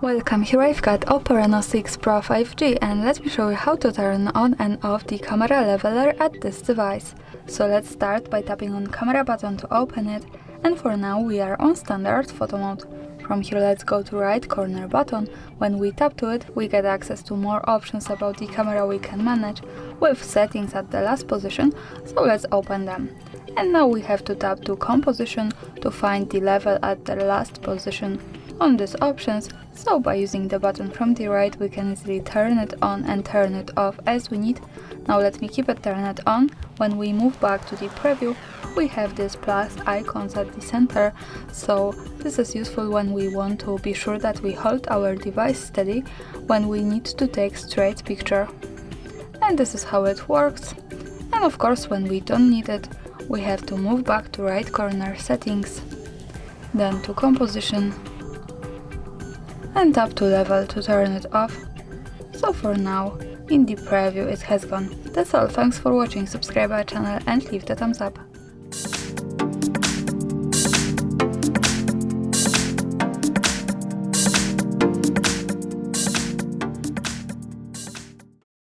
Welcome, here I've got OPPO Reno6 Pro 5G and let me show you how to turn on and off the camera leveler at this device. So let's start by tapping on camera button to open it, and for now we are on standard photo mode. From here let's go to right corner button. When we tap to it, we get access to more options about the camera we can manage, with settings at the last position, so let's open them. And now we have to tap to composition to find the level at the last position on these options, so by using the button from the right we can easily turn it on and turn it off as we need. Now let me keep it turned on. When we move back to the preview, we have these plus icons at the center, so this is useful when we want to be sure that we hold our device steady when we need to take straight picture. And this is how it works. And of course when we don't need it, we have to move back to right corner settings, then to composition, and tap to level to turn it off. So for now, in the preview it has gone. That's all, thanks for watching, subscribe our channel and leave the thumbs up.